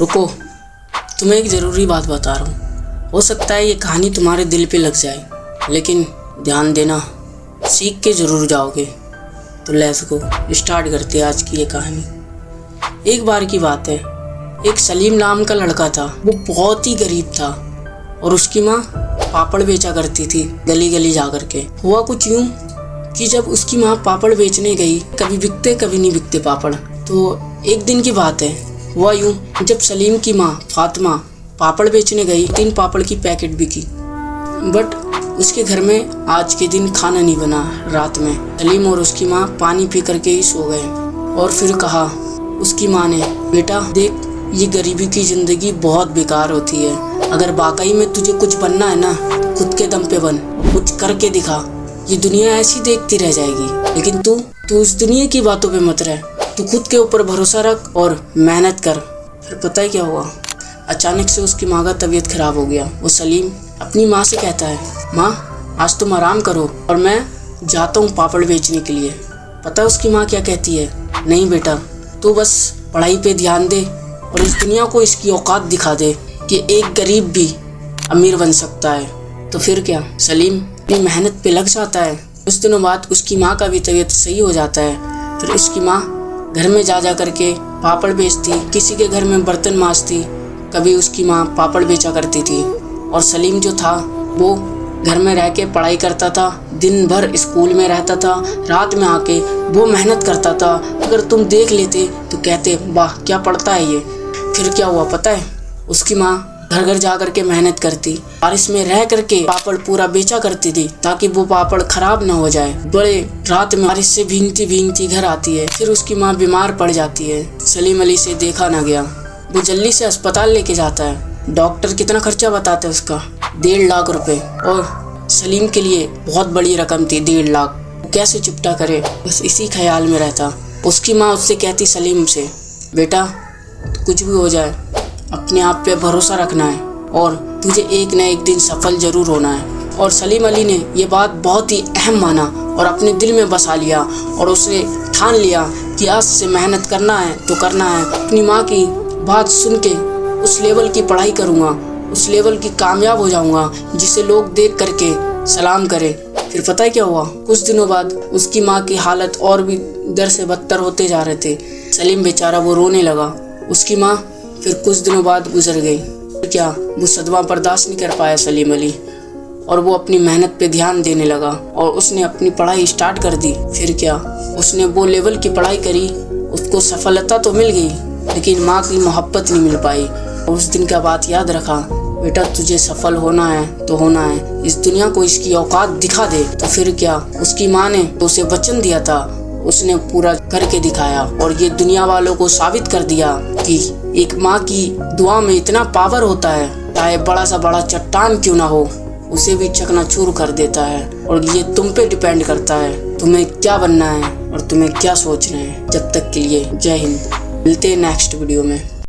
रुको, तुम्हें एक ज़रूरी बात बता रहा हूँ। हो सकता है ये कहानी तुम्हारे दिल पे लग जाए, लेकिन ध्यान देना, सीख के ज़रूर जाओगे। तो लेट्स गो, स्टार्ट करते हैं आज की ये कहानी। एक बार की बात है, एक सलीम नाम का लड़का था। वो बहुत ही गरीब था और उसकी माँ पापड़ बेचा करती थी गली गली जा कर के। हुआ कुछ यूँ कि जब उसकी माँ पापड़ बेचने गई, कभी बिकते कभी नहीं बिकते पापड़। तो एक दिन की बात है, हुआ यूँ, जब सलीम की माँ फातिमा पापड़ बेचने गई, 3 पापड़ की पैकेट बिकी, बट उसके घर में आज के दिन खाना नहीं बना। रात में सलीम और उसकी माँ पानी पी करके ही सो गए। और फिर कहा उसकी माँ ने, बेटा देख, ये गरीबी की ज़िंदगी बहुत बेकार होती है। अगर वाकई में तुझे कुछ बनना है ना, तो खुद के दम पे बन, कुछ करके दिखा। ये दुनिया ऐसी देखती रह जाएगी, लेकिन तू उस दुनिया की बातों पे मत रह। तू खुद के ऊपर भरोसा रख और मेहनत कर। फिर पता है क्या हुआ? अचानक से उसकी माँ का तबीयत खराब हो गया। वो सलीम अपनी माँ से कहता है, माँ आज तुम आराम करो और मैं जाता हूँ पापड़ बेचने के लिए। पता है उसकी माँ क्या कहती है? नहीं बेटा, तू बस पढ़ाई पे ध्यान दे और इस दुनिया को इसकी औकात दिखा दे कि एक गरीब भी अमीर बन सकता है। तो फिर क्या, सलीम अपनी मेहनत पे लग जाता है। कुछ दिनों बाद उसकी माँ का भी तबीयत सही हो जाता है। फिर उसकी माँ घर में जा करके पापड़ बेचती, किसी के घर में बर्तन मांजती, कभी उसकी माँ पापड़ बेचा करती थी। और सलीम जो था वो घर में रह के पढ़ाई करता था, दिन भर स्कूल में रहता था, रात में आके वो मेहनत करता था। अगर तुम देख लेते तो कहते, वाह क्या पढ़ता है ये। फिर क्या हुआ पता है? उसकी माँ घर घर जा करके मेहनत करती, बारिश में रह करके पापड़ पूरा बेचा करती थी ताकि वो पापड़ खराब ना हो जाए। बड़े रात में बारिश से भीगती भीगती घर आती है। फिर उसकी माँ बीमार पड़ जाती है। सलीम अली से देखा ना गया। वो जल्दी से अस्पताल लेके जाता है। डॉक्टर कितना खर्चा बताते हैं उसका? 1.5 लाख रुपए। और सलीम के लिए बहुत बड़ी रकम थी 1.5 लाख। वो कैसे चुपटा करे, बस इसी ख्याल में रहता। उसकी माँ उससे कहती सलीम से, बेटा कुछ भी हो जाए अपने आप पे भरोसा रखना है और तुझे एक न एक दिन सफल जरूर होना है। और सलीम अली ने ये बात बहुत ही अहम माना और अपने दिल में बसा लिया और उसने ठान लिया कि आज से मेहनत करना है तो करना है। अपनी माँ की बात सुन के उस लेवल की पढ़ाई करूँगा, उस लेवल की कामयाब हो जाऊँगा जिसे लोग देख करके सलाम करें। फिर पता है क्या हुआ? कुछ दिनों बाद उसकी माँ की हालत और भी दर से बदतर होते जा रहे थे। सलीम बेचारा वो रोने लगा। उसकी माँ फिर कुछ दिनों बाद गुजर गई। क्या वो सदमा बर्दाश्त नहीं कर पाया सलीम अली और वो अपनी मेहनत पे ध्यान देने लगा और उसने अपनी पढ़ाई स्टार्ट कर दी। फिर क्या, उसने वो लेवल की पढ़ाई करी, उसको सफलता तो मिल गई, लेकिन माँ की मोहब्बत नहीं मिल पाई। और उस दिन का बात याद रखा, बेटा तुझे सफल होना है तो होना है, इस दुनिया को इसकी औकात दिखा दे। तो फिर क्या, उसकी माँ ने तो उसे वचन दिया था, उसने पूरा करके दिखाया और ये दुनिया वालों को साबित कर दिया कि एक माँ की दुआ में इतना पावर होता है, चाहे बड़ा सा बड़ा चट्टान क्यों ना हो, उसे भी चकनाचूर कर देता है। और ये तुम पे डिपेंड करता है, तुम्हें क्या बनना है और तुम्हें क्या सोचना है। जब तक के लिए जय हिंद। मिलते हैं नेक्स्ट वीडियो में।